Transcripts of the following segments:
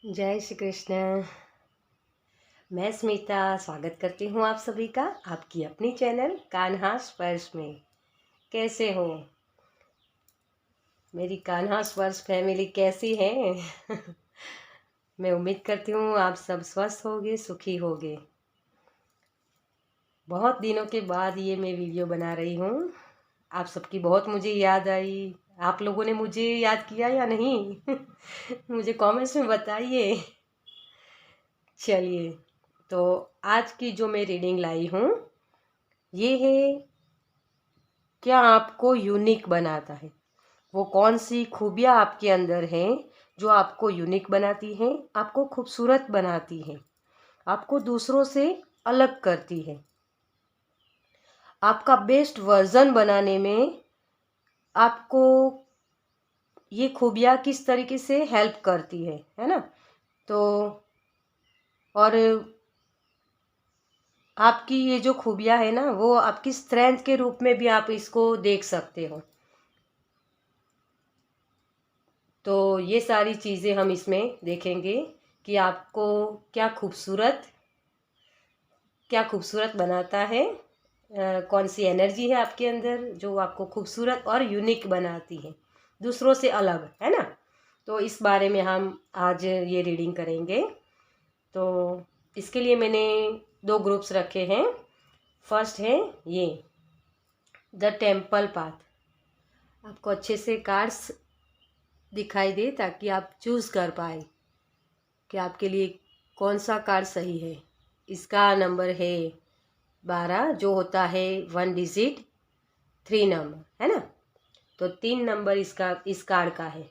जय श्री कृष्ण। मैं स्मिता स्वागत करती हूँ आप सभी का आपकी अपनी चैनल कान्हा स्पर्श में। कैसे हो मेरी कान्हा स्पर्श फैमिली, कैसी है? मैं उम्मीद करती हूँ आप सब स्वस्थ होगे, सुखी होगे। बहुत दिनों के बाद ये मैं वीडियो बना रही हूँ। आप सबकी बहुत मुझे याद आई। आप लोगों ने मुझे याद किया या नहीं? मुझे कमेंट्स में बताइए। चलिए, तो आज की जो मैं रीडिंग लाई हूँ ये है, क्या आपको यूनिक बनाता है? वो कौन सी खूबियाँ आपके अंदर हैं जो आपको यूनिक बनाती हैं, आपको खूबसूरत बनाती हैं, आपको दूसरों से अलग करती है, आपका बेस्ट वर्जन बनाने में आपको ये खूबियाँ किस तरीके से हेल्प करती है ना? तो और आपकी ये जो खूबियाँ है ना, वो आपकी स्ट्रेंथ के रूप में भी आप इसको देख सकते हो। तो ये सारी चीज़ें हम इसमें देखेंगे कि आपको क्या खूबसूरत बनाता है, कौन सी एनर्जी है आपके अंदर जो आपको खूबसूरत और यूनिक बनाती है, दूसरों से अलग, है ना? तो इस बारे में हम आज ये रीडिंग करेंगे। तो इसके लिए मैंने 2 ग्रुप्स रखे हैं। फर्स्ट है ये द टेम्पल पाथ। आपको अच्छे से कार्ड्स दिखाई दे ताकि आप चूज़ कर पाए कि आपके लिए कौन सा कार्ड सही है। इसका नंबर है 12, जो होता है 1 डिजिट 3 नंबर, है ना? तो 3 नंबर इस कार्ड का है,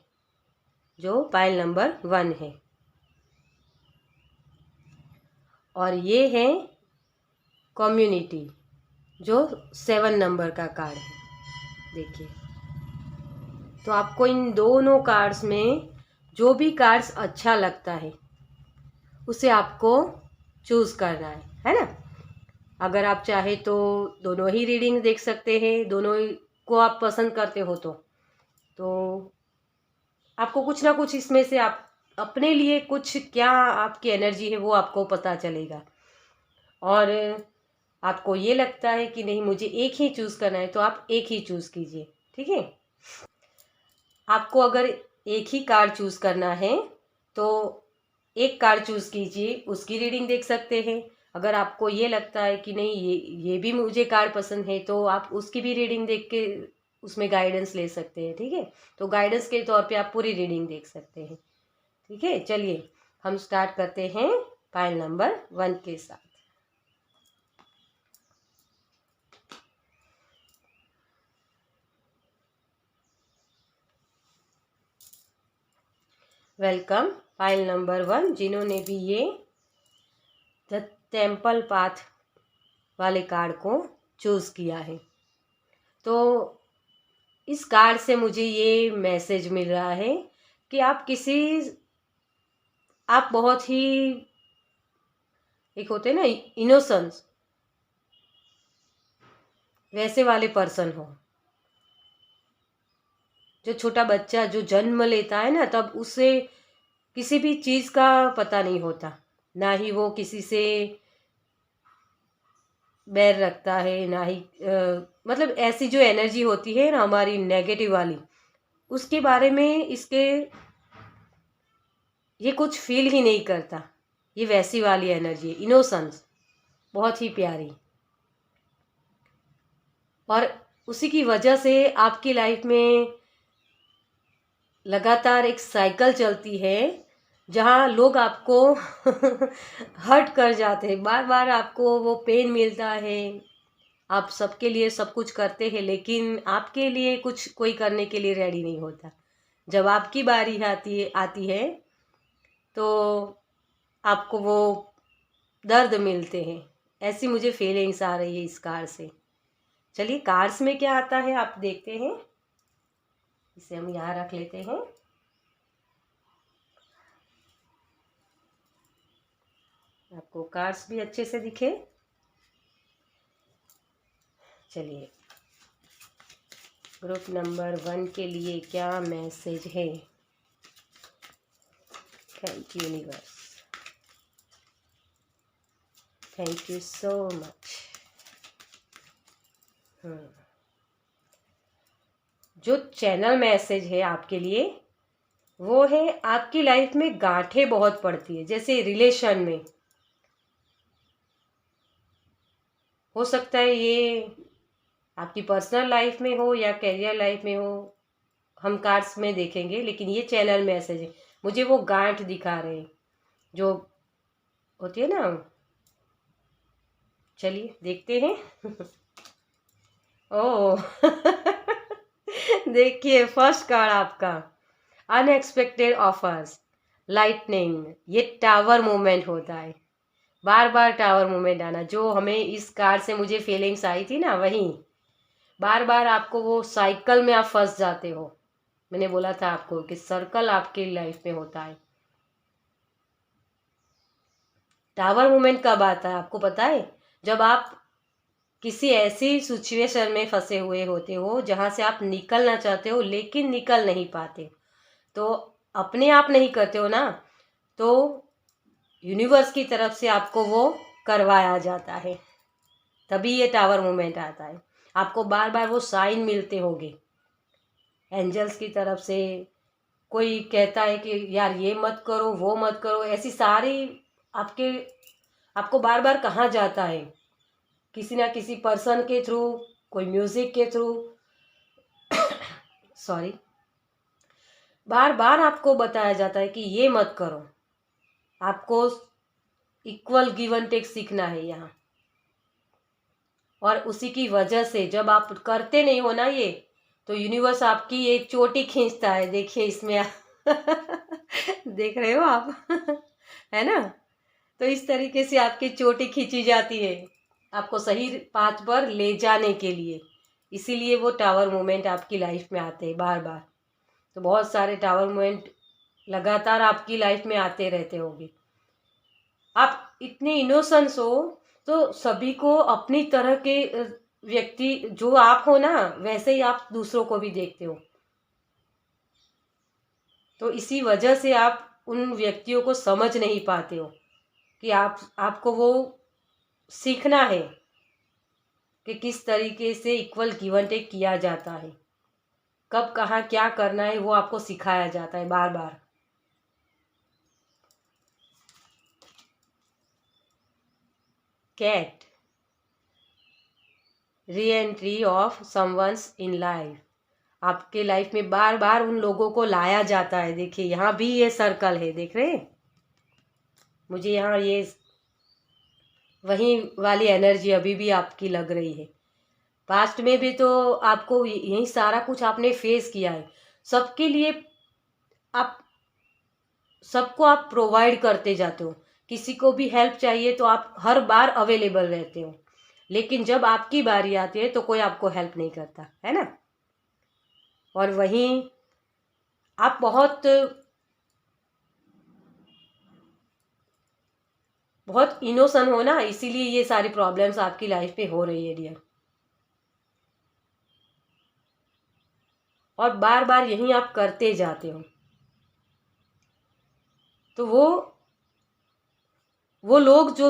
जो पाइल नंबर 1 है। और ये है कम्युनिटी, जो 7 नंबर का कार्ड है। देखिए, तो आपको इन दोनों कार्ड्स में जो भी कार्ड्स अच्छा लगता है उसे आपको चूज़ करना है ना? अगर आप चाहे तो दोनों ही रीडिंग देख सकते हैं, दोनों को आप पसंद करते हो तो आपको कुछ ना कुछ इसमें से आप अपने लिए कुछ, क्या आपकी एनर्जी है वो आपको पता चलेगा। और आपको ये लगता है कि नहीं, मुझे एक ही चूज़ करना है, तो आप एक ही चूज़ कीजिए, ठीक है? आपको अगर एक ही कार्ड चूज़ करना है तो एक कार्ड चूज़ कीजिए, उसकी रीडिंग देख सकते हैं। अगर आपको ये लगता है कि नहीं, ये भी मुझे कार्ड पसंद है, तो आप उसकी भी रीडिंग देख के उसमें गाइडेंस ले सकते हैं, ठीक है? तो गाइडेंस के तौर पे आप पूरी रीडिंग देख सकते हैं, ठीक है? चलिए हम स्टार्ट करते हैं पाइल नंबर 1 के साथ। वेलकम पाइल नंबर 1, जिन्होंने भी ये द टेम्पल पाथ वाले कार्ड को चूज़ किया है। तो इस कार्ड से मुझे ये मैसेज मिल रहा है कि आप बहुत ही, एक होते हैं ना इनोसेंस, वैसे वाले पर्सन हो। जो छोटा बच्चा जो जन्म लेता है ना, तब उसे किसी भी चीज़ का पता नहीं होता, ना ही वो किसी से बैर रखता है, ना ही मतलब ऐसी जो एनर्जी होती है ना हमारी नेगेटिव वाली, उसके बारे में इसके ये कुछ फील ही नहीं करता। ये वैसी वाली एनर्जी है, इनोसेंस, बहुत ही प्यारी। और उसी की वजह से आपकी लाइफ में लगातार एक साइकिल चलती है जहाँ लोग आपको हर्ट कर जाते हैं, बार बार आपको वो पेन मिलता है। आप सबके लिए सब कुछ करते हैं, लेकिन आपके लिए कुछ कोई करने के लिए रेडी नहीं होता। जब आपकी बारी आती है तो आपको वो दर्द मिलते हैं। ऐसी मुझे फीलिंग्स आ रही है इस कार्ड से। चलिए, कार्ड्स में क्या आता है आप देखते हैं। इसे हम यहाँ रख लेते हैं। आपको कार्ड्स भी अच्छे से दिखे। चलिए, ग्रुप नंबर 1 के लिए क्या मैसेज है? Thank you universe, thank you so much. जो चैनल मैसेज है आपके लिए वो है, आपकी लाइफ में गांठें बहुत पड़ती है, जैसे रिलेशन में हो सकता है, ये आपकी पर्सनल लाइफ में हो या कैरियर लाइफ में हो, हम कार्ड्स में देखेंगे, लेकिन ये चैनल मैसेज है। मुझे वो गांठ दिखा रहे हैं जो होती है ना, चलिए देखते हैं। ओह देखिए फर्स्ट कार्ड आपका अनएक्सपेक्टेड ऑफर्स, लाइटनिंग, ये टावर मूवमेंट होता है। बार बार टावर मूवमेंट आना, जो हमें इस कार्ड से मुझे फीलिंग्स आई थी ना, वही बार बार आपको वो साइकिल में आप फंस जाते हो। मैंने बोला था आपको कि सर्कल आपकी लाइफ में होता है। टावर मूवमेंट कब आता है आपको पता है? जब आप किसी ऐसी सिचुएशन में फंसे हुए होते हो जहाँ से आप निकलना चाहते हो लेकिन निकल नहीं पाते, तो अपने आप नहीं करते हो ना, तो यूनिवर्स की तरफ से आपको वो करवाया जाता है, तभी ये टावर मूवमेंट आता है। आपको बार बार वो साइन मिलते होंगे एंजल्स की तरफ से, कोई कहता है कि यार ये मत करो वो मत करो, ऐसी सारी आपके आपको बार बार कहाँ जाता है, किसी ना किसी पर्सन के थ्रू, कोई म्यूजिक के थ्रू सॉरी, बार बार आपको बताया जाता है कि ये मत करो। आपको इक्वल गिव एंड टेक सीखना है यहाँ, और उसी की वजह से जब आप करते नहीं हो ना ये, तो यूनिवर्स आपकी एक चोटी खींचता है। देखिए इसमें देख रहे हो आप है ना? तो इस तरीके से आपकी चोटी खींची जाती है आपको सही पाथ पर ले जाने के लिए, इसीलिए वो टावर मूवमेंट आपकी लाइफ में आते हैं बार बार। तो बहुत सारे टावर मूवमेंट लगातार आपकी लाइफ में आते रहते होंगे। आप इतने इनोसेंस हो तो सभी को अपनी तरह के व्यक्ति जो आप हो ना, वैसे ही आप दूसरों को भी देखते हो, तो इसी वजह से आप उन व्यक्तियों को समझ नहीं पाते हो कि आपको वो सीखना है कि किस तरीके से इक्वल गिव एंड टेक किया जाता है, कब कहाँ क्या करना है वो आपको सिखाया जाता है बार बार। कैट, reentry of someone's in life, आपके लाइफ में बार बार उन लोगों को लाया जाता है। देखिए यहाँ भी ये सर्कल है, देख रहे हैं? मुझे यहाँ ये वही वाली एनर्जी अभी भी आपकी लग रही है। पास्ट में भी तो आपको यही सारा कुछ आपने फेस किया है, सबके लिए आप सबको आप प्रोवाइड करते जाते हो, किसी को भी हेल्प चाहिए तो आप हर बार अवेलेबल रहते हो, लेकिन जब आपकी बारी आती है तो कोई आपको हेल्प नहीं करता है ना। और वहीं आप बहुत बहुत इनोसेंट हो ना, इसीलिए ये सारी प्रॉब्लम्स आपकी लाइफ में हो रही है डियर। और बार बार यही आप करते जाते हो, तो वो लोग जो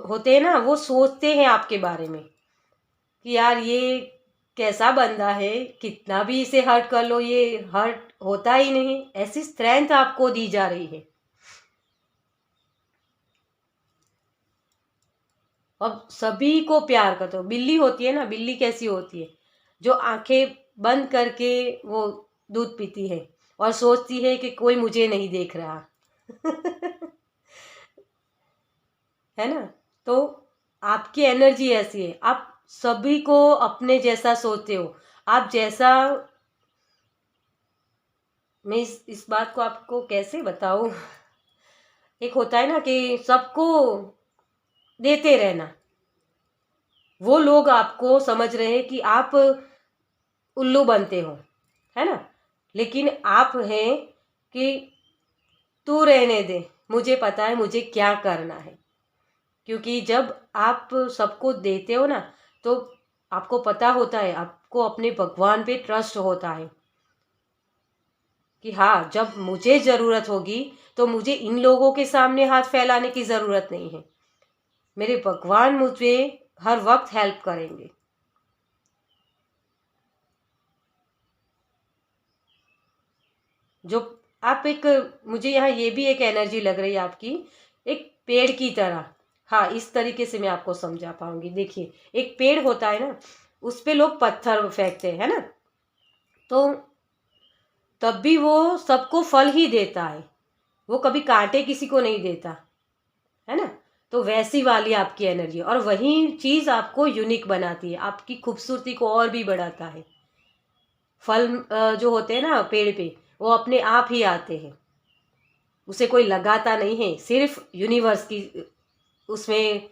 होते हैं ना, वो सोचते हैं आपके बारे में कि यार ये कैसा बंदा है, कितना भी इसे हर्ट कर लो ये हर्ट होता ही नहीं, ऐसी स्ट्रेंथ आपको दी जा रही है। अब सभी को प्यार करते हो। बिल्ली होती है ना, बिल्ली कैसी होती है, जो आंखें बंद करके वो दूध पीती है और सोचती है कि कोई मुझे नहीं देख रहा है ना? तो आपकी एनर्जी ऐसी है, आप सभी को अपने जैसा सोचते हो, आप जैसा, मैं इस बात को आपको कैसे बताऊं, एक होता है ना कि सबको देते रहना, वो लोग आपको समझ रहे हैं कि आप उल्लू बनते हो, है ना? लेकिन आप हैं कि तू रहने दे, मुझे पता है मुझे क्या करना है। क्योंकि जब आप सबको देते हो ना, तो आपको पता होता है, आपको अपने भगवान पे ट्रस्ट होता है कि हाँ, जब मुझे ज़रूरत होगी तो मुझे इन लोगों के सामने हाथ फैलाने की ज़रूरत नहीं है। मेरे भगवान मुझे हर वक्त हेल्प करेंगे। जो आप एक, मुझे यहाँ ये भी एक एनर्जी लग रही है आपकी, एक पेड़ की तरह। हाँ, इस तरीके से मैं आपको समझा पाऊंगी। देखिए, एक पेड़ होता है ना, उस पे लोग पत्थर फेंकते हैं ना, तो तब भी वो सबको फल ही देता है, वो कभी कांटे किसी को नहीं देता है ना। तो वैसी वाली आपकी एनर्जी, और वही चीज़ आपको यूनिक बनाती है, आपकी खूबसूरती को और भी बढ़ाता है। फल जो होते हैं ना पेड़ पे, वो अपने आप ही आते हैं, उसे कोई लगाता नहीं है, सिर्फ यूनिवर्स की उसमें,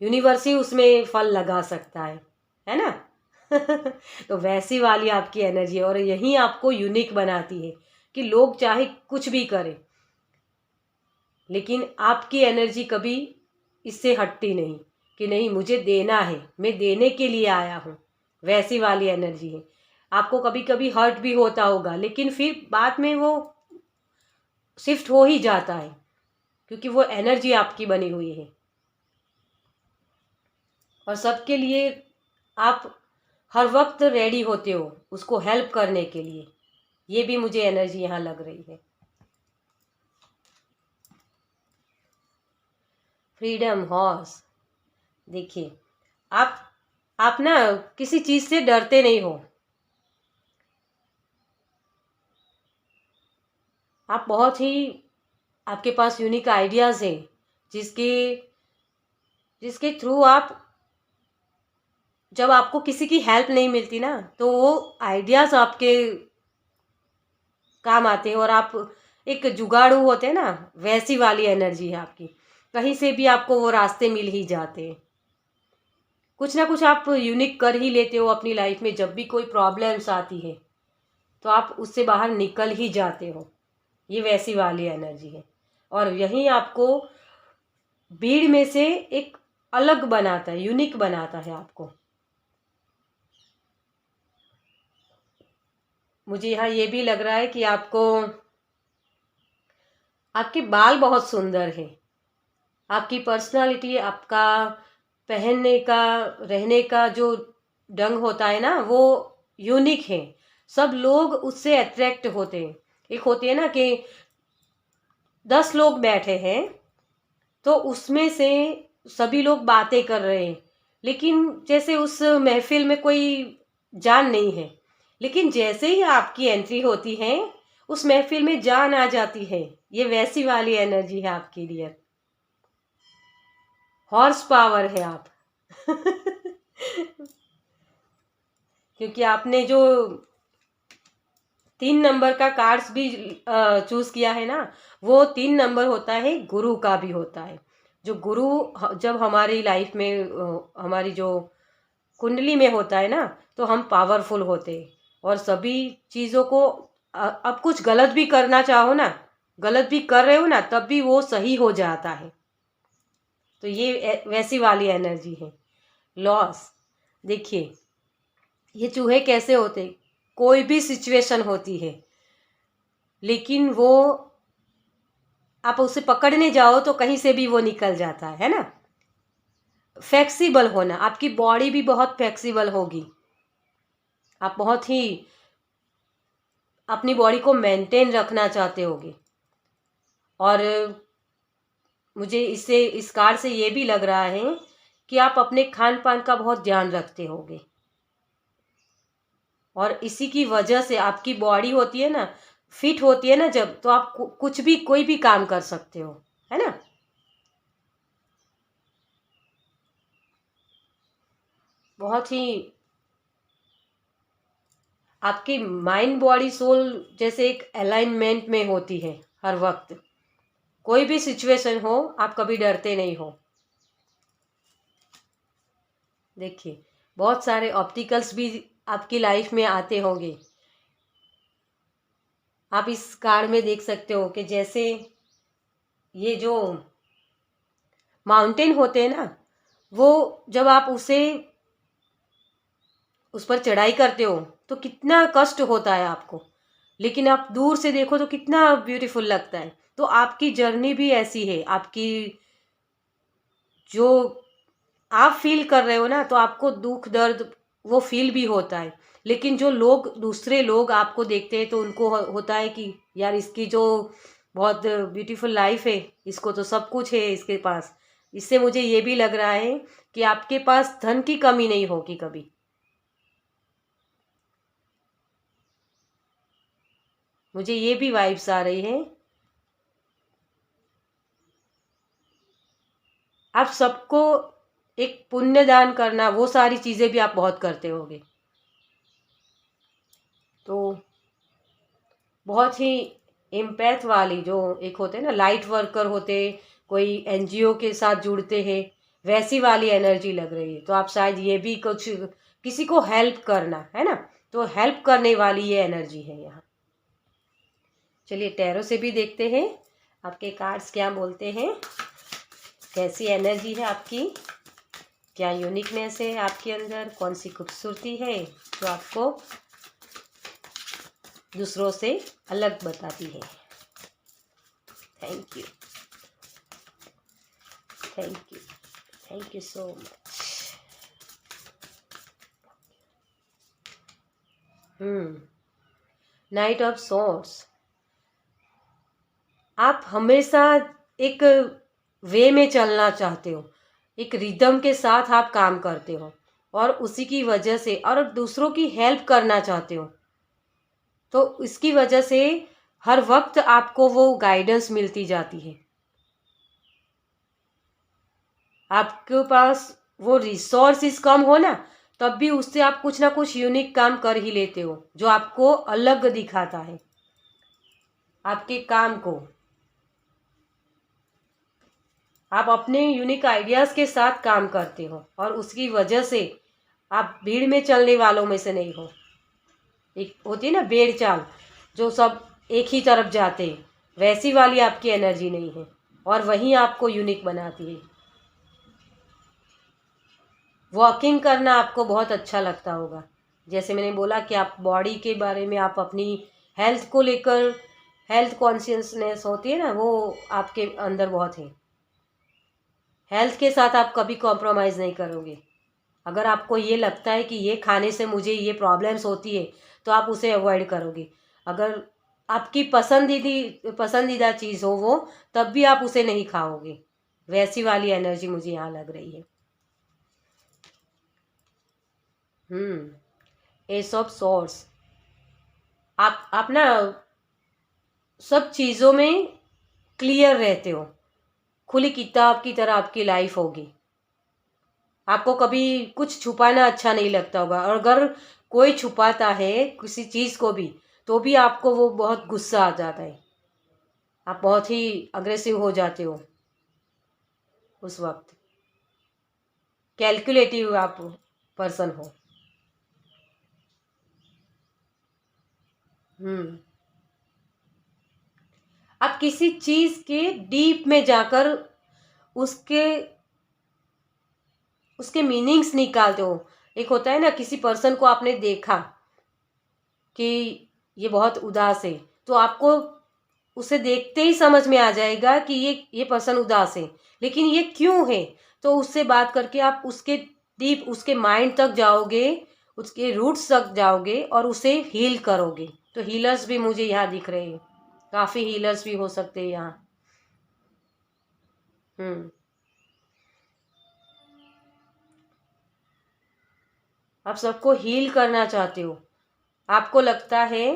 यूनिवर्स ही उसमें फल लगा सकता है ना। तो वैसी वाली आपकी एनर्जी है, और यही आपको यूनिक बनाती है कि लोग चाहे कुछ भी करें, लेकिन आपकी एनर्जी कभी इससे हटती नहीं कि नहीं, मुझे देना है, मैं देने के लिए आया हूँ। वैसी वाली एनर्जी है। आपको कभी कभी हर्ट भी होता होगा, लेकिन फिर बाद में वो शिफ्ट हो ही जाता है, क्योंकि वो एनर्जी आपकी बनी हुई है। और सबके लिए आप हर वक्त रेडी होते हो उसको हेल्प करने के लिए। ये भी मुझे एनर्जी यहाँ लग रही है। फ्रीडम हॉर्स, देखिए, आप ना किसी चीज़ से डरते नहीं हो। आप बहुत ही, आपके पास यूनिक आइडियाज़ हैं, जिसके जिसके थ्रू आप, जब आपको किसी की हेल्प नहीं मिलती ना, तो वो आइडियाज़ आपके काम आते हैं, और आप एक जुगाड़ू होते हैं ना, वैसी वाली एनर्जी है आपकी। कहीं से भी आपको वो रास्ते मिल ही जाते हैं, कुछ ना कुछ आप यूनिक कर ही लेते हो अपनी लाइफ में। जब भी कोई प्रॉब्लम्स आती है तो आप उससे बाहर निकल ही जाते हो। ये वैसी वाली एनर्जी है, और यही आपको भीड़ में से एक अलग बनाता है, यूनिक बनाता है आपको। मुझे यहाँ ये भी लग रहा है कि आपको, आपके बाल बहुत सुंदर है, आपकी पर्सनालिटी, आपका पहनने का, रहने का जो ढंग होता है ना, वो यूनिक है। सब लोग उससे अट्रैक्ट होते हैं। एक होती है ना कि 10 लोग बैठे हैं, तो उसमें से सभी लोग बातें कर रहे हैं, लेकिन जैसे उस महफिल में कोई जान नहीं है, लेकिन जैसे ही आपकी एंट्री होती है, उस महफिल में जान आ जाती है। ये वैसी वाली एनर्जी है आपके लिए। हॉर्स पावर है आप। क्योंकि आपने जो 3 नंबर का कार्ड्स भी चूज किया है ना, वो 3 नंबर होता है, गुरु का भी होता है। जो गुरु जब हमारी लाइफ में, हमारी जो कुंडली में होता है ना, तो हम पावरफुल होते हैं, और सभी चीज़ों को, अब कुछ गलत भी करना चाहो ना, गलत भी कर रहे हो ना, तब भी वो सही हो जाता है। तो ये वैसी वाली एनर्जी है। लॉस, देखिए, ये चूहे कैसे होते, कोई भी सिचुएशन होती है, लेकिन वो आप उसे पकड़ने जाओ तो कहीं से भी वो निकल जाता है ना। फ्लेक्सिबल होना, आपकी बॉडी भी बहुत फ्लेक्सिबल होगी। आप बहुत ही अपनी बॉडी को मेंटेन रखना चाहते होगे। और मुझे इससे, इस कार्ड से ये भी लग रहा है कि आप अपने खान पान का बहुत ध्यान रखते होगे, और इसी की वजह से आपकी बॉडी होती है ना, फिट होती है ना जब, तो आप कुछ भी, कोई भी काम कर सकते हो, है ना। बहुत ही आपकी माइंड बॉडी सोल जैसे एक अलाइनमेंट में होती है हर वक्त। कोई भी सिचुएशन हो, आप कभी डरते नहीं हो। देखिए, बहुत सारे ऑब्स्टिकल्स भी आपकी लाइफ में आते होंगे। आप इस कार्ड में देख सकते हो कि जैसे ये जो माउंटेन होते हैं ना, वो जब आप उस पर चढ़ाई करते हो तो कितना कष्ट होता है आपको, लेकिन आप दूर से देखो तो कितना ब्यूटीफुल लगता है। तो आपकी जर्नी भी ऐसी है, आपकी जो आप फील कर रहे हो ना, तो आपको दुख दर्द वो फील भी होता है। लेकिन जो लोग, दूसरे लोग आपको देखते हैं तो उनको होता है कि यार इसकी जो बहुत ब्यूटीफुल लाइफ है, इसको तो सब कुछ है इसके पास। इससे मुझे ये भी लग रहा है कि आपके पास धन की कमी नहीं होगी कभी। मुझे ये भी वाइब्स आ रही है। आप सबको एक पुण्य दान करना, वो सारी चीज़ें भी आप बहुत करते होगे। तो बहुत ही इम्पैथ वाली, जो एक होते हैं ना लाइट वर्कर होते, कोई एनजीओ के साथ जुड़ते हैं, वैसी वाली एनर्जी लग रही है। तो आप शायद ये भी कुछ किसी को हेल्प करना है ना, तो हेल्प करने वाली ये एनर्जी है यहाँ। चलिए टैरो से भी देखते हैं आपके कार्ड्स क्या बोलते हैं, कैसी एनर्जी है आपकी, क्या यूनिकनेस है आपके अंदर, कौन सी खूबसूरती है जो आपको दूसरों से अलग बताती है। Thank you, thank you, thank you so much. Night of swords, आप हमेशा एक वे में चलना चाहते हो, एक रिदम के साथ आप काम करते हो, और उसी की वजह से, और दूसरों की हेल्प करना चाहते हो। तो इसकी वजह से हर वक्त आपको वो गाइडेंस मिलती जाती है। आपके पास वो रिसोर्सेज कम हो ना, तब भी उससे आप कुछ ना कुछ यूनिक काम कर ही लेते हो, जो आपको अलग दिखाता है आपके काम को। आप अपने यूनिक आइडियाज़ के साथ काम करते हो, और उसकी वजह से आप भीड़ में चलने वालों में से नहीं हो। एक होती है ना भेड़ चाल, जो सब एक ही तरफ जाते हैं, वैसी वाली आपकी एनर्जी नहीं है, और वहीं आपको यूनिक बनाती है। वॉकिंग करना आपको बहुत अच्छा लगता होगा। जैसे मैंने बोला कि आप बॉडी के बारे में, आप अपनी हेल्थ को लेकर, हेल्थ कॉन्शियसनेस होती है ना, वो आपके अंदर बहुत है। हेल्थ के साथ आप कभी कॉम्प्रोमाइज़ नहीं करोगे। अगर आपको ये लगता है कि ये खाने से मुझे ये प्रॉब्लम्स होती है, तो आप उसे अवॉइड करोगे। अगर आपकी पसंदीदा चीज़ हो वो, तब भी आप उसे नहीं खाओगे। वैसी वाली एनर्जी मुझे यहाँ लग रही है। एस ऑफ सॉर्ड्स, आप ना सब चीज़ों में क्लियर रहते हो, खुली किताब की तरह आपकी लाइफ होगी। आपको कभी कुछ छुपाना अच्छा नहीं लगता होगा, और अगर कोई छुपाता है किसी चीज़ को भी, तो भी आपको वो बहुत गुस्सा आ जाता है, आप बहुत ही अग्रेसिव हो जाते हो उस वक्त। कैलकुलेटिव आप पर्सन हो। हम्म आप किसी चीज़ के डीप में जाकर उसके उसके मीनिंग्स निकालते हो। एक होता है ना, किसी पर्सन को आपने देखा कि ये बहुत उदास है, तो आपको उसे देखते ही समझ में आ जाएगा कि ये पर्सन उदास है, लेकिन ये क्यों है। तो उससे बात करके आप उसके डीप, उसके माइंड तक जाओगे, उसके रूट्स तक जाओगे, और उसे हील करोगे। तो हीलर्स भी मुझे यहाँ दिख रहे हैं, काफ़ी हीलर्स भी हो सकते हैं यहाँ। हम्म आप सबको हील करना चाहते हो। आपको लगता है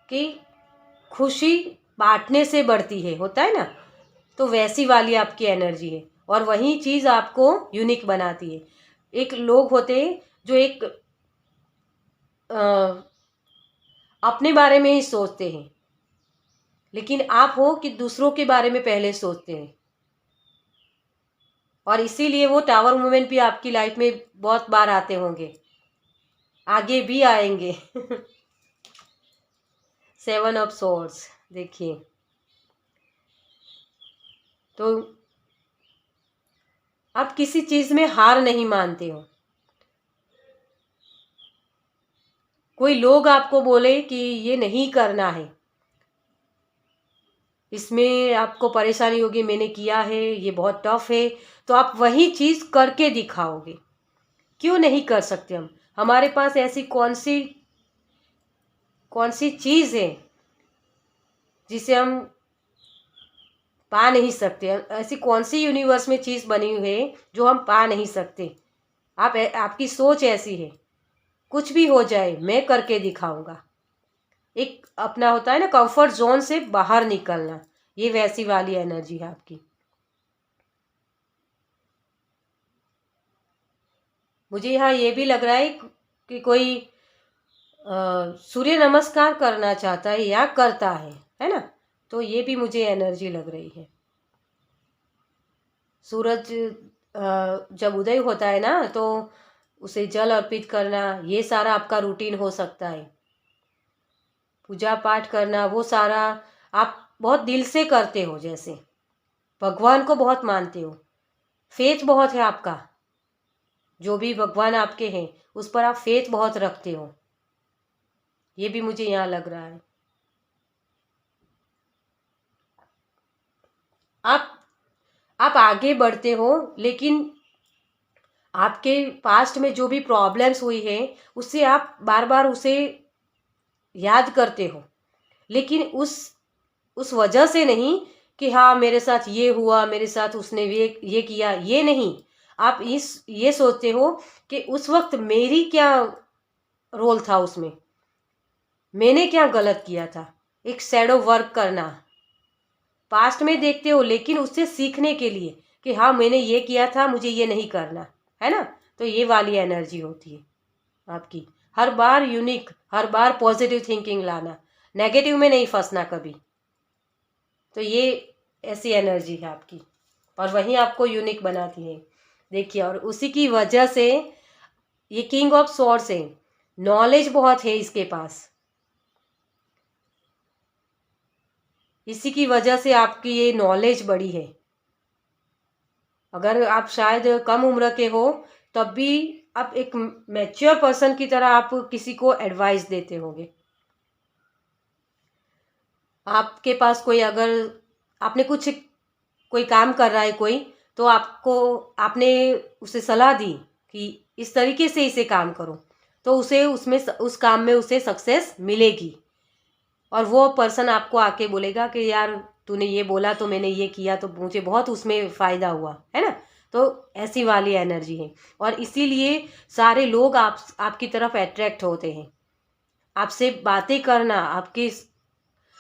कि खुशी बांटने से बढ़ती है, होता है ना, तो वैसी वाली आपकी एनर्जी है, और वही चीज़ आपको यूनिक बनाती है। एक लोग होते हैं जो एक अ, अपने बारे में ही सोचते हैं, लेकिन आप हो कि दूसरों के बारे में पहले सोचते हैं, और इसीलिए वो टावर मूवमेंट भी आपकी लाइफ में बहुत बार आते होंगे, आगे भी आएंगे। सेवन ऑफ सोर्ड्स देखिए, तो आप किसी चीज़ में हार नहीं मानते हो। कोई लोग आपको बोले कि ये नहीं करना है, इसमें आपको परेशानी होगी, मैंने किया है, ये बहुत टफ है, तो आप वही चीज़ करके दिखाओगे। क्यों नहीं कर सकते हम? हमारे पास ऐसी कौन सी चीज़ है जिसे हम पा नहीं सकते? ऐसी कौन सी यूनिवर्स में चीज़ बनी हुई है जो हम पा नहीं सकते? आपकी सोच ऐसी है, कुछ भी हो जाए मैं करके दिखाऊंगा। एक अपना होता है ना कंफर्ट जोन से बाहर निकलना, ये वैसी वाली एनर्जी है आपकी। मुझे यहाँ ये भी लग रहा है कि कोई सूर्य नमस्कार करना चाहता है या करता है ना? तो ये भी मुझे एनर्जी लग रही है। सूरज जब उदय होता है ना, तो उसे जल अर्पित करना, ये सारा आपका रूटीन हो सकता है। पूजा पाठ करना, वो सारा आप बहुत दिल से करते हो, जैसे भगवान को बहुत मानते हो, फेथ बहुत है आपका, जो भी भगवान आपके हैं उस पर आप फेथ बहुत रखते हो, ये भी मुझे यहाँ लग रहा है। आप आगे बढ़ते हो, लेकिन आपके पास्ट में जो भी प्रॉब्लम्स हुई है उससे आप बार बार उसे याद करते हो, लेकिन उस वजह से नहीं कि हाँ मेरे साथ ये हुआ, मेरे साथ उसने ये किया, ये नहीं। आप ये सोचते हो कि उस वक्त मेरी क्या रोल था, उसमें मैंने क्या गलत किया था। एक शैडो वर्क करना, पास्ट में देखते हो लेकिन उससे सीखने के लिए कि हाँ मैंने ये किया था, मुझे ये नहीं करना है ना। तो ये वाली एनर्जी होती है आपकी। हर बार यूनिक, हर बार पॉजिटिव थिंकिंग लाना, नेगेटिव में नहीं फंसना कभी। तो ये ऐसी एनर्जी है आपकी, और वही आपको यूनिक बनाती है। देखिए, और उसी की वजह से ये किंग ऑफ स्वॉर्ड्स है, नॉलेज बहुत है इसके पास, इसी की वजह से आपकी ये नॉलेज बड़ी है। अगर आप शायद कम उम्र के हो तब भी आप एक मैच्योर पर्सन की तरह आप किसी को एडवाइस देते होंगे। आपके पास कोई, अगर आपने कोई काम कर रहा है कोई, तो आपने उसे सलाह दी कि इस तरीके से इसे काम करो, तो उसे उस काम में उसे सक्सेस मिलेगी। और वो पर्सन आपको आके बोलेगा कि यार तूने ये बोला तो मैंने ये किया तो मुझे बहुत उसमें फ़ायदा हुआ, है ना। तो ऐसी वाली एनर्जी है, और इसीलिए सारे लोग आपकी तरफ अट्रैक्ट होते हैं। आपसे बातें करना, आपकी,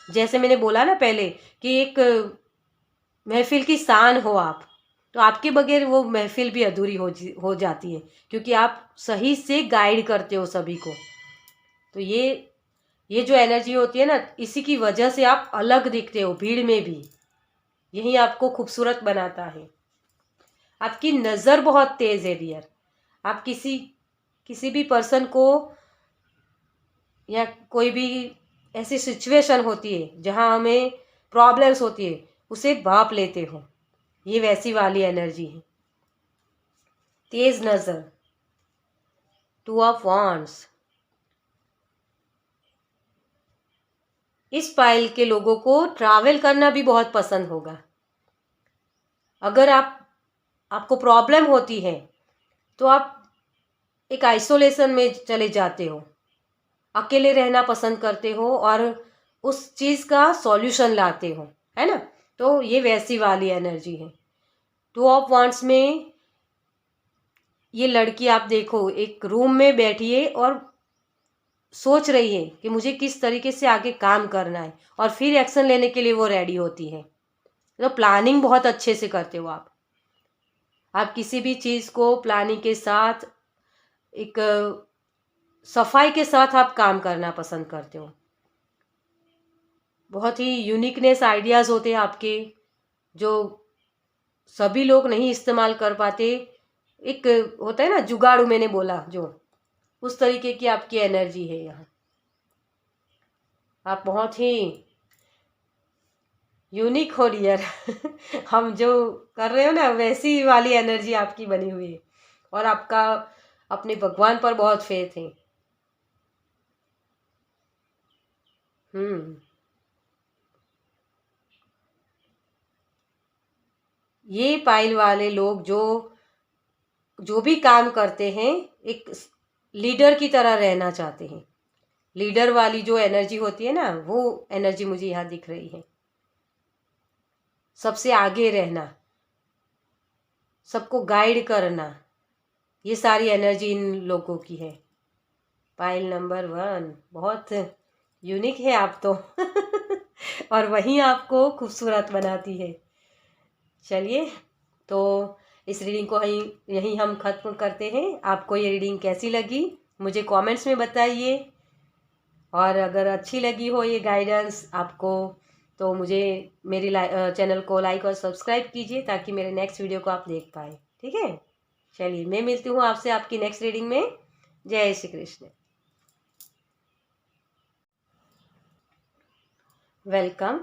जैसे मैंने बोला ना पहले कि एक महफिल की शान हो आप, तो आपके बगैर वो महफिल भी अधूरी हो जाती है, क्योंकि आप सही से गाइड करते हो सभी को। तो ये जो एनर्जी होती है ना, इसी की वजह से आप अलग दिखते हो भीड़ में भी, यही आपको खूबसूरत बनाता है। आपकी नज़र बहुत तेज़ है डियर। आप किसी भी पर्सन को, या कोई भी ऐसी सिचुएशन होती है जहाँ हमें प्रॉब्लम्स होती है, उसे भाप लेते हो, ये वैसी वाली एनर्जी है। तेज नज़र, टू ऑफ वांड्स, इस पाइल के लोगों को ट्रैवल करना भी बहुत पसंद होगा। अगर आपको प्रॉब्लम होती है तो आप एक आइसोलेशन में चले जाते हो, अकेले रहना पसंद करते हो, और उस चीज़ का सॉल्यूशन लाते हो, है ना। तो ये वैसी वाली एनर्जी है। टू ऑफ वांड्स में ये लड़की, आप देखो, एक रूम में बैठी है और सोच रही है कि मुझे किस तरीके से आगे काम करना है, और फिर एक्शन लेने के लिए वो रेडी होती है। तो प्लानिंग बहुत अच्छे से करते हो आप किसी भी चीज़ को प्लानिंग के साथ, एक सफाई के साथ आप काम करना पसंद करते हो। बहुत ही यूनिकनेस आइडियाज़ होते हैं आपके, जो सभी लोग नहीं इस्तेमाल कर पाते। एक होता है ना जुगाड़ू, मैंने बोला जो, उस तरीके की आपकी एनर्जी है यहाँ। आप बहुत ही यूनिक हो डियर। हम जो कर रहे हो ना, वैसी वाली एनर्जी आपकी बनी हुई है, और आपका अपने भगवान पर बहुत फेथ है। ये पाइल वाले लोग जो भी काम करते हैं, एक लीडर की तरह रहना चाहते हैं। लीडर वाली जो एनर्जी होती है ना, वो एनर्जी मुझे यहाँ दिख रही है। सबसे आगे रहना, सबको गाइड करना, ये सारी एनर्जी इन लोगों की है। पाइल नंबर 1 बहुत यूनिक है आप तो और वही आपको खूबसूरत बनाती है। चलिए, तो इस रीडिंग को यहीं हम ख़त्म करते हैं। आपको ये रीडिंग कैसी लगी मुझे कमेंट्स में बताइए, और अगर अच्छी लगी हो ये गाइडेंस आपको, तो मुझे मेरी चैनल को लाइक और सब्सक्राइब कीजिए, ताकि मेरे नेक्स्ट वीडियो को आप देख पाए। ठीक है, चलिए मैं मिलती हूँ आपसे आपकी नेक्स्ट रीडिंग में। जय Shri Krishna. Welcome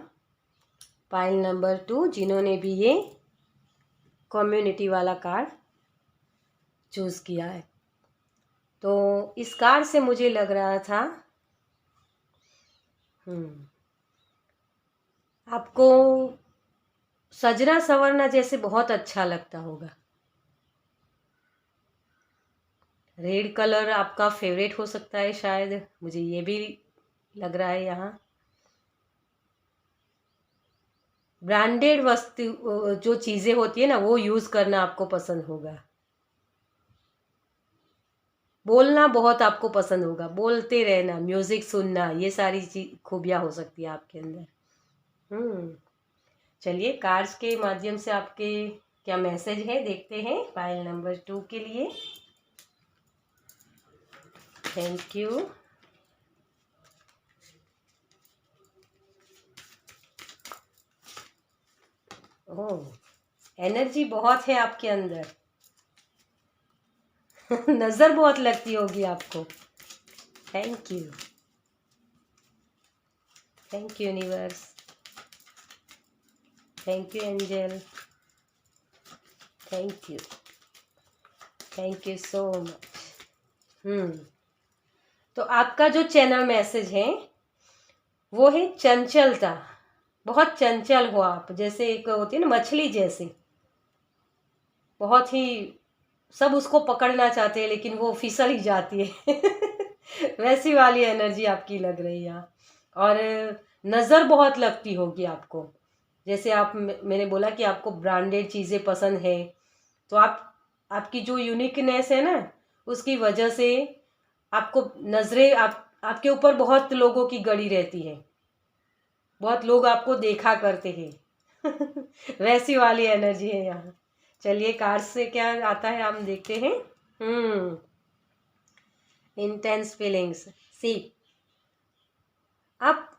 pile number 2, जिन्होंने भी ये कम्युनिटी वाला कार्ड चूज़ किया है। तो इस कार्ड से मुझे लग रहा था आपको सजना संवरना जैसे बहुत अच्छा लगता होगा। रेड कलर आपका फेवरेट हो सकता है शायद, मुझे ये भी लग रहा है यहाँ। ब्रांडेड वस्तु जो चीज़ें होती है ना, वो यूज़ करना आपको पसंद होगा। बोलना बहुत आपको पसंद होगा, बोलते रहना, म्यूज़िक सुनना, ये सारी चीज खूबियाँ हो सकती है आपके अंदर। चलिए, कार्ड्स के माध्यम से आपके क्या मैसेज है देखते हैं पाइल नंबर 2 के लिए। Thank you. ओह, एनर्जी बहुत है आपके अंदर नज़र बहुत लगती होगी आपको। Thank you, thank you universe, thank you angel, thank you so much. तो आपका जो चैनल मैसेज है वो है चंचलता। बहुत चंचल हो आप, जैसे एक होती है ना मछली जैसे, बहुत ही सब उसको पकड़ना चाहते हैं लेकिन वो फिसल ही जाती है वैसी वाली एनर्जी आपकी लग रही है। और नज़र बहुत लगती होगी आपको, जैसे मैंने बोला कि आपको ब्रांडेड चीज़ें पसंद है, तो आपकी जो यूनिकनेस है ना, उसकी वजह से आपको नज़रें आपके ऊपर बहुत लोगों की गड़ी रहती है, बहुत लोग आपको देखा करते हैं वैसी वाली एनर्जी है यहाँ। चलिए, कार्ड से क्या आता है हम देखते हैं। Intense feelings. सी, आप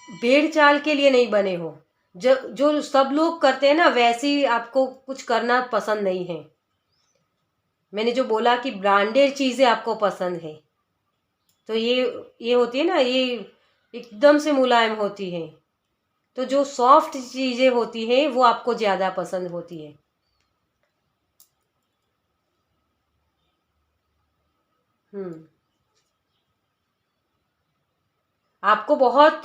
भेड़ चाल के लिए नहीं बने हो। जो सब लोग करते हैं ना, वैसी आपको कुछ करना पसंद नहीं है। मैंने जो बोला कि ब्रांडेड चीज़ें आपको पसंद है, तो ये होती है ना, ये एकदम से मुलायम होती है। तो जो सॉफ्ट चीज़ें होती हैं वो आपको ज़्यादा पसंद होती है। आपको बहुत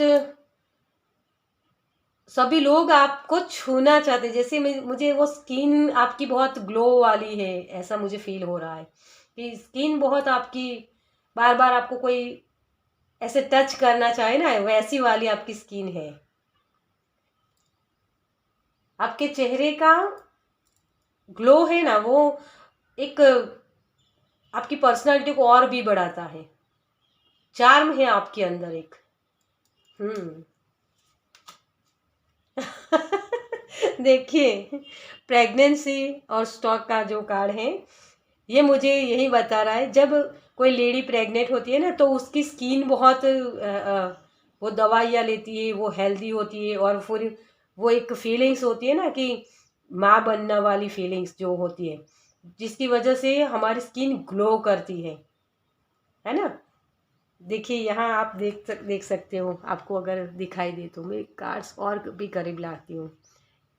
सभी लोग आपको छूना चाहते, जैसे मुझे वो स्किन आपकी बहुत ग्लो वाली है, ऐसा मुझे फील हो रहा है कि स्किन बहुत आपकी, बार बार आपको कोई ऐसे टच करना चाहे ना, वैसी वाली आपकी स्किन है। आपके चेहरे का ग्लो है ना, वो एक आपकी पर्सनालिटी को और भी बढ़ाता है। चार्म है आपके अंदर एक। देखिए, प्रेगनेंसी और स्टॉक का जो कार्ड है, ये मुझे यही बता रहा है, जब कोई लेडी प्रेग्नेंट होती है ना, तो उसकी स्किन बहुत वो दवाइयाँ लेती है, वो हेल्दी होती है, और फिर वो एक फीलिंग्स होती है ना कि माँ बनने वाली फीलिंग्स जो होती है, जिसकी वजह से हमारी स्किन ग्लो करती है ना। देखिए, यहाँ आप देख सकते हो, आपको अगर दिखाई दे तो मैं कार्ड्स और भी करीब लाती हूँ।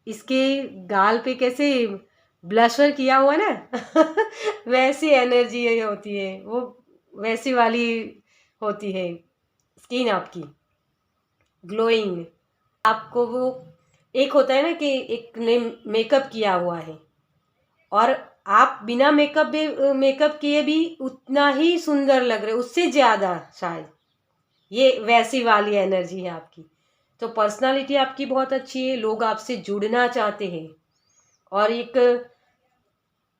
इसके गाल पे कैसे ब्लशर किया हुआ ना वैसी एनर्जी होती है, वो वैसी वाली होती है स्किन आपकी। ग्लोइंग। आपको वो एक होता है ना कि एक ने मेकअप किया हुआ है और आप बिना मेकअप किए भी उतना ही सुंदर लग रहे, उससे ज़्यादा शायद। ये वैसी वाली एनर्जी है आपकी। तो पर्सनालिटी आपकी बहुत अच्छी है, लोग आपसे जुड़ना चाहते हैं और एक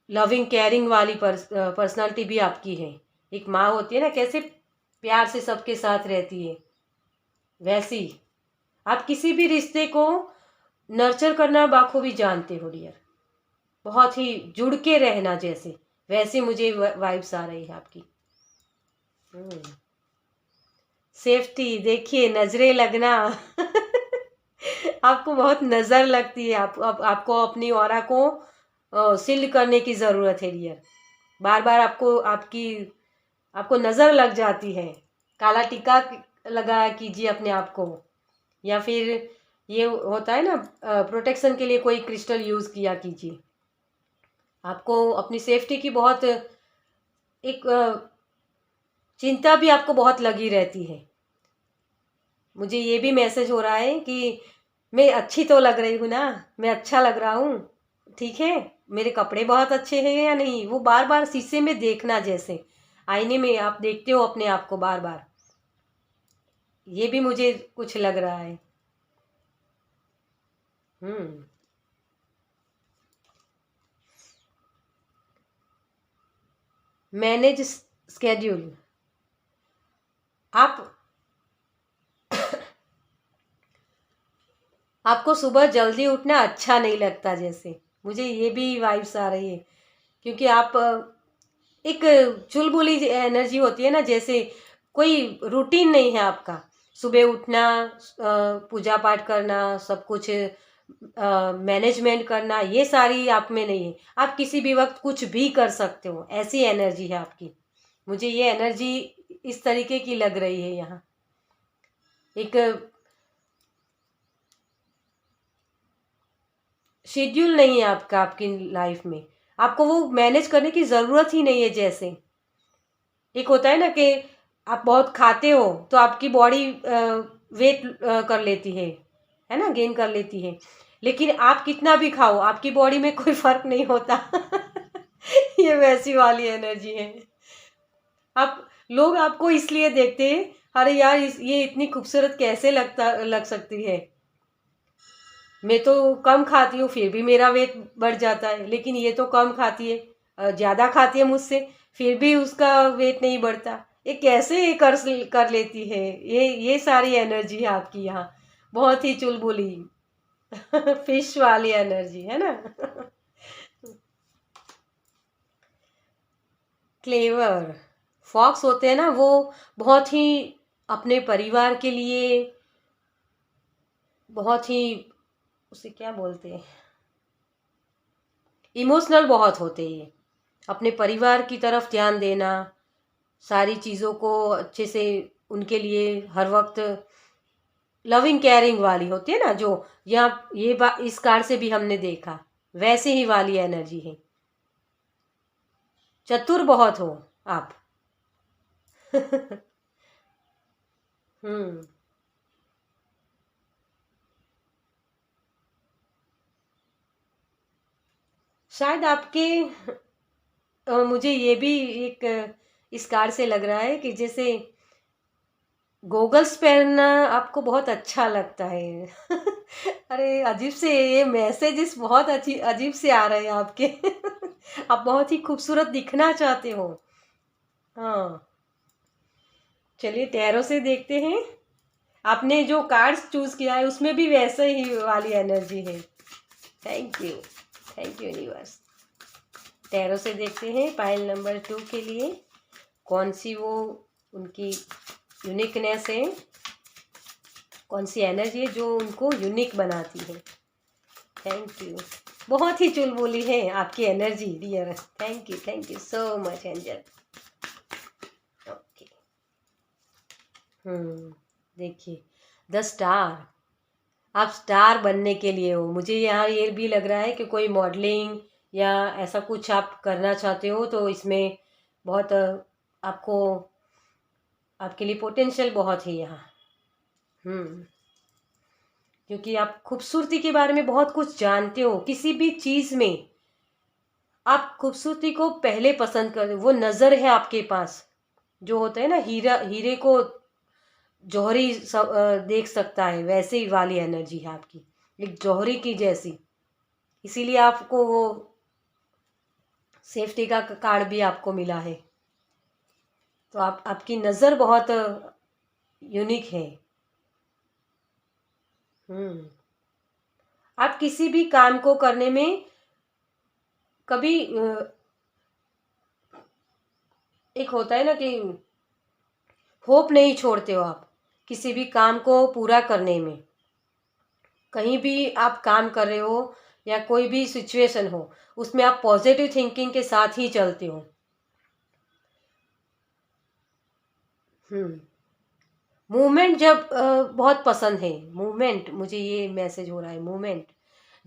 लविंग केयरिंग वाली पर्सनालिटी भी आपकी है। एक माँ होती है ना, कैसे प्यार से सबके साथ रहती है, वैसी आप किसी भी रिश्ते को नर्चर करना बाखूबी जानते हो डियर। बहुत ही जुड़ के रहना, जैसे वैसे मुझे वाइब्स आ रही है आपकी। सेफ्टी, देखिए नजरें लगना आपको बहुत नज़र लगती है। आपको अपनी ऑरा को सील्ड करने की ज़रूरत है डियर। बार बार आपको नज़र लग जाती है। काला टीका लगाया कीजिए अपने आप को, या फिर ये होता है ना प्रोटेक्शन के लिए कोई क्रिस्टल यूज़ किया कीजिए। आपको अपनी सेफ्टी की बहुत एक चिंता भी आपको बहुत लगी रहती है। मुझे ये भी मैसेज हो रहा है कि मैं अच्छी तो लग रही हूँ ना, मैं अच्छा लग रहा हूँ, ठीक है, मेरे कपड़े बहुत अच्छे हैं या नहीं, वो बार बार शीशे में देखना, जैसे आईने में आप देखते हो अपने आप को बार बार, ये भी मुझे कुछ लग रहा है। Manage schedule. आपको सुबह जल्दी उठना अच्छा नहीं लगता, जैसे मुझे ये भी वाइब्स आ रही है, क्योंकि आप एक चुलबुली एनर्जी होती है ना, जैसे कोई रूटीन नहीं है आपका। सुबह उठना, पूजा पाठ करना, सब कुछ मैनेजमेंट करना, ये सारी आप में नहीं है। आप किसी भी वक्त कुछ भी कर सकते हो, ऐसी एनर्जी है आपकी। मुझे ये एनर्जी इस तरीके की लग रही है यहाँ। एक शेड्यूल नहीं है आपका आपकी लाइफ में, आपको वो मैनेज करने की ज़रूरत ही नहीं है। जैसे एक होता है ना कि आप बहुत खाते हो तो आपकी बॉडी वेट कर लेती है ना, गेन कर लेती है, लेकिन आप कितना भी खाओ आपकी बॉडी में कोई फर्क नहीं होता ये वैसी वाली एनर्जी है। आप लोग आपको इसलिए देखते हैं, अरे यार ये इतनी खूबसूरत कैसे लग सकती है। मैं तो कम खाती हूँ फिर भी मेरा वेट बढ़ जाता है, लेकिन ये तो कम खाती है, ज़्यादा खाती है मुझसे, फिर भी उसका वेट नहीं बढ़ता। ये कैसे कर लेती है। ये सारी एनर्जी है आपकी यहाँ, बहुत ही चुलबुली फिश वाली एनर्जी है ना क्लेवर फॉक्स होते हैं ना, वो बहुत ही अपने परिवार के लिए बहुत ही, उसे क्या बोलते हैं, इमोशनल बहुत होते हैं। अपने परिवार की तरफ ध्यान देना, सारी चीज़ों को अच्छे से उनके लिए हर वक्त लविंग केयरिंग वाली होती है ना, जो यहाँ इस कार्ड से भी हमने देखा, वैसे ही वाली एनर्जी है। चतुर बहुत हो आप हम्म शायद आपके मुझे ये भी एक इस कार्ड से लग रहा है कि जैसे गोगल्स पहनना आपको बहुत अच्छा लगता है अरे अजीब से ये मैसेजेस बहुत अच्छी अजीब से आ रहे हैं आपके आप बहुत ही खूबसूरत दिखना चाहते हो। हाँ, चलिए टैरो से देखते हैं। आपने जो कार्ड्स चूज किया है उसमें भी वैसे ही वाली एनर्जी है। Thank you, thank you universe. Tarot से देखते हैं पाइल नंबर 2 के लिए कौन सी वो उनकी यूनिकनेस है, कौन सी एनर्जी है जो उनको यूनिक बनाती है। थैंक यू, बहुत ही चुलबुली है आपकी energy dear. Thank you so much angel. Okay, देखिए द स्टार, आप स्टार बनने के लिए हो। मुझे यहाँ ये भी लग रहा है कि कोई मॉडलिंग या ऐसा कुछ आप करना चाहते हो, तो इसमें बहुत आपको आपके लिए पोटेंशियल बहुत है यहाँ। क्योंकि आप खूबसूरती के बारे में बहुत कुछ जानते हो। किसी भी चीज़ में आप खूबसूरती को पहले पसंद करते हो। वो नज़र है आपके पास, जो होता है ना, हीरे को जौहरी देख सकता है, वैसे ही वाली एनर्जी है आपकी, एक जौहरी की जैसी। इसीलिए आपको वो सेफ्टी का कार्ड भी आपको मिला है। तो आपकी नज़र बहुत यूनिक है। आप किसी भी काम को करने में कभी एक होता है ना कि होप नहीं छोड़ते हो आप किसी भी काम को पूरा करने में। कहीं भी आप काम कर रहे हो या कोई भी सिचुएशन हो, उसमें आप पॉजिटिव थिंकिंग के साथ ही चलते हो। मूवमेंट जब बहुत पसंद है। मूवमेंट, मुझे ये मैसेज हो रहा है, मूवमेंट।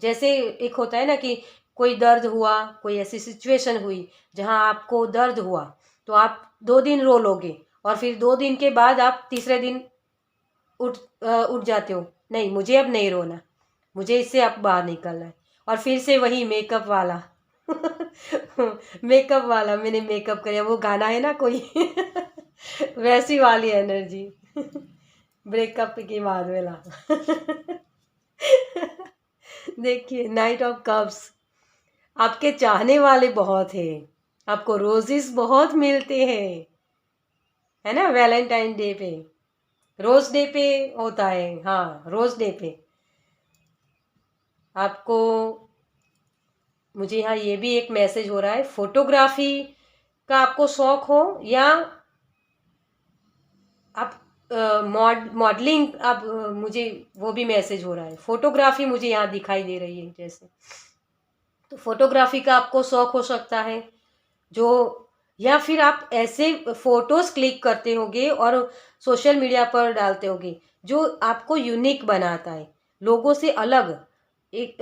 जैसे एक होता है ना कि कोई दर्द हुआ, कोई ऐसी सिचुएशन हुई जहां आपको दर्द हुआ, तो आप 2 दिन रो लोगे और फिर 2 दिन के बाद आप तीसरे दिन उठ जाते हो, नहीं मुझे अब नहीं रोना, मुझे इससे अब बाहर निकलना है। और फिर से वही मेकअप वाला मेकअप वाला, मैंने मेकअप किया, वो गाना है ना कोई वैसी वाली एनर्जी ब्रेकअप के बाद वाला देखिए, नाइट ऑफ कप्स। आपके चाहने वाले बहुत हैं, आपको रोजेस बहुत मिलते हैं, है ना। वैलेंटाइन डे पे, रोज डे पे होता है, हाँ रोज डे पे आपको। मुझे यहाँ ये भी एक मैसेज हो रहा है, फोटोग्राफी का आपको शौक हो या आप मॉडलिंग, आप मुझे वो भी मैसेज हो रहा है। फोटोग्राफी मुझे यहाँ दिखाई दे रही है जैसे, तो फोटोग्राफी का आपको शौक हो सकता है जो, या फिर आप ऐसे फोटोज क्लिक करते होगे और सोशल मीडिया पर डालते होगे जो आपको यूनिक बनाता है, लोगों से अलग। एक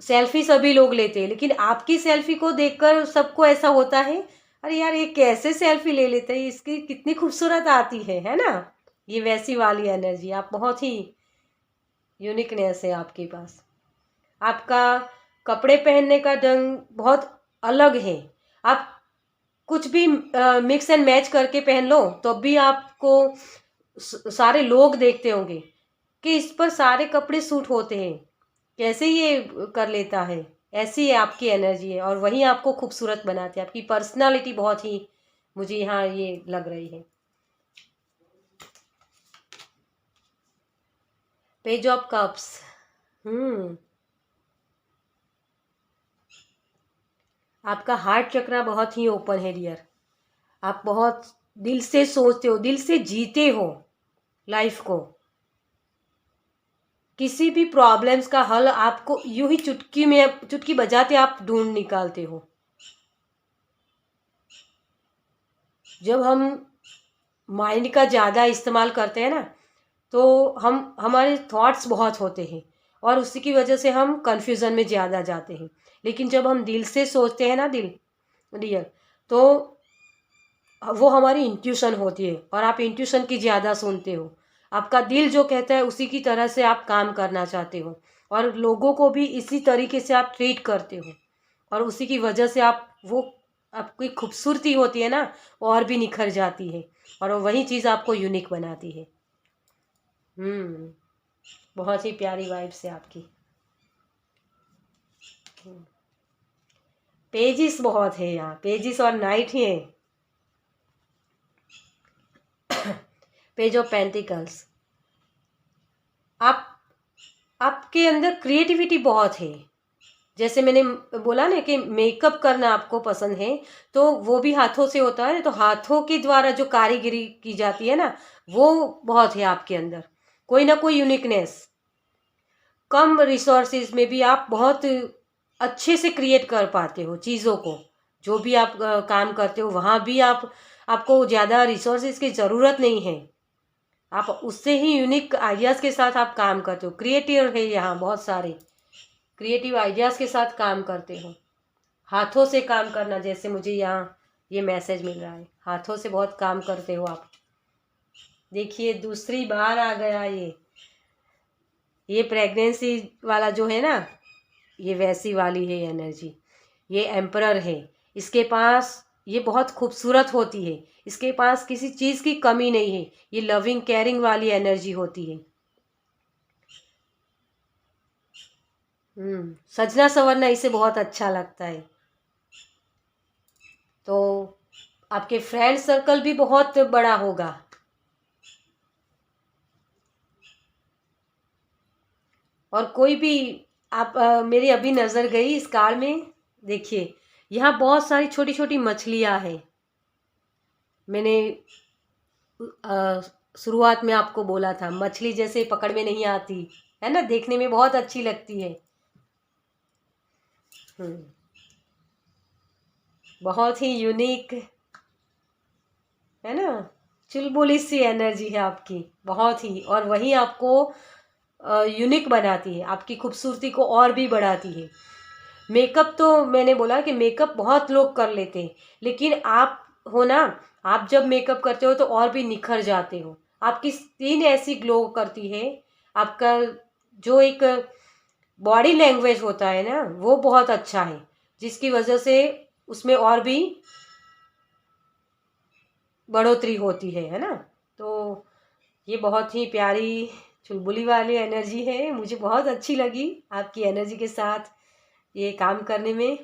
सेल्फी सभी लोग लेते हैं, लेकिन आपकी सेल्फी को देखकर सबको ऐसा होता है, अरे यार ये कैसे सेल्फी ले लेते हैं, इसकी कितनी खूबसूरत आती है ना। ये वैसी वाली एनर्जी, आप बहुत ही यूनिकनेस है आपके पास। आपका कपड़े पहनने का ढंग बहुत अलग है। आप कुछ भी मिक्स एंड मैच करके पहन लो तो भी आपको सारे लोग देखते होंगे कि इस पर सारे कपड़े सूट होते हैं, कैसे ये कर लेता है। ऐसी है आपकी एनर्जी है और वही आपको खूबसूरत बनाती है। आपकी पर्सनालिटी बहुत ही, मुझे यहाँ ये लग रही है। Page of cups. आपका हार्ट चक्रा बहुत ही ओपन है डियर। आप बहुत दिल से सोचते हो, दिल से जीते हो लाइफ को। किसी भी प्रॉब्लम्स का हल आपको यूं ही चुटकी बजाते आप ढूंढ निकालते हो। जब हम माइंड का ज़्यादा इस्तेमाल करते हैं ना, तो हमारे थॉट्स बहुत होते हैं और उसी की वजह से हम कंफ्यूजन में ज़्यादा जाते हैं। लेकिन जब हम दिल से सोचते हैं ना, दिल डियर, तो वो हमारी इंट्यूशन होती है और आप इंट्यूशन की ज़्यादा सुनते हो। आपका दिल जो कहता है उसी की तरह से आप काम करना चाहते हो और लोगों को भी इसी तरीके से आप ट्रीट करते हो और उसी की वजह से आप वो आपकी खूबसूरती होती है ना, वो और भी निखर जाती है और वही चीज़ आपको यूनिक बनाती है। बहुत ही प्यारी वाइब्स है आपकी। पेजिस बहुत है यहाँ, पेजिस और नाइट ही है। Page of pentacles. आप आपके अंदर क्रिएटिविटी बहुत है। जैसे मैंने बोला ना कि मेकअप करना आपको पसंद है, तो वो भी हाथों से होता है, तो हाथों के द्वारा जो कारीगरी की जाती है ना, वो बहुत है आपके अंदर, कोई ना कोई यूनिकनेस। कम रिसोर्सेज में भी आप बहुत अच्छे से क्रिएट कर पाते हो चीज़ों को। जो भी आप काम करते हो वहाँ भी आपको ज़्यादा रिसोर्सेज की ज़रूरत नहीं है। आप उससे ही यूनिक आइडियाज़ के साथ आप काम करते हो। क्रिएटिव है यहाँ, बहुत सारे क्रिएटिव आइडियाज़ के साथ काम करते हो। हाथों से काम करना, जैसे मुझे यहाँ ये मैसेज मिल रहा है, हाथों से बहुत काम करते हो आप। देखिए दूसरी बार आ गया ये, ये प्रेगनेंसी वाला जो है ना, ये वैसी वाली है एनर्जी। ये एम्परर है, इसके पास ये बहुत खूबसूरत होती है, इसके पास किसी चीज़ की कमी नहीं है, ये लविंग केयरिंग वाली एनर्जी होती है। सजना संवरना इसे बहुत अच्छा लगता है। तो आपके फ्रेंड सर्कल भी बहुत बड़ा होगा। और कोई भी आप मेरी अभी नज़र गई इस कार्ड में, देखिए यहाँ बहुत सारी छोटी छोटी मछलियाँ हैं। मैंने शुरुआत में आपको बोला था मछली जैसे पकड़ में नहीं आती है ना, देखने में बहुत अच्छी लगती है। बहुत ही यूनिक है ना, चुलबुली सी एनर्जी है आपकी बहुत ही, और वही आपको यूनिक बनाती है, आपकी खूबसूरती को और भी बढ़ाती है। मेकअप तो मैंने बोला कि मेकअप बहुत लोग कर लेते हैं, लेकिन आप हो ना, आप जब मेकअप करते हो तो और भी निखर जाते हो। आपकी स्किन ऐसी ग्लो करती है, आपका जो एक बॉडी लैंग्वेज होता है ना वो बहुत अच्छा है, जिसकी वजह से उसमें और भी बढ़ोतरी होती है ना। तो ये बहुत ही प्यारी चुलबुली वाली एनर्जी है, मुझे बहुत अच्छी लगी आपकी एनर्जी के साथ ये काम करने में।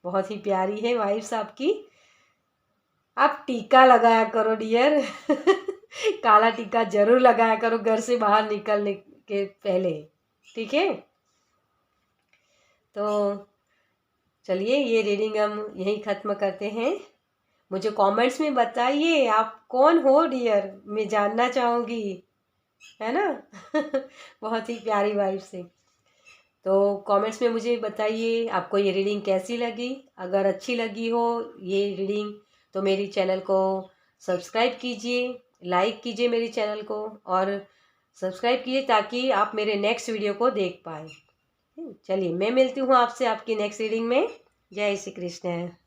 बहुत ही प्यारी है वाइब्स आपकी। आप टीका लगाया करो डियर काला टीका जरूर लगाया करो घर से बाहर निकलने के पहले, ठीक है। तो चलिए ये रीडिंग हम यहीं ख़त्म करते हैं। मुझे कमेंट्स में बताइए आप कौन हो डियर, मैं जानना चाहूँगी, है ना बहुत ही प्यारी वाइफ से। तो कमेंट्स में मुझे बताइए आपको ये रीडिंग कैसी लगी। अगर अच्छी लगी हो ये रीडिंग तो मेरी चैनल को सब्सक्राइब कीजिए, लाइक कीजिए मेरी चैनल को, और सब्सक्राइब कीजिए ताकि आप मेरे नेक्स्ट वीडियो को देख पाएँ। चलिए मैं मिलती हूँ आपसे आपकी नेक्स्ट रीडिंग में। जय श्री कृष्ण।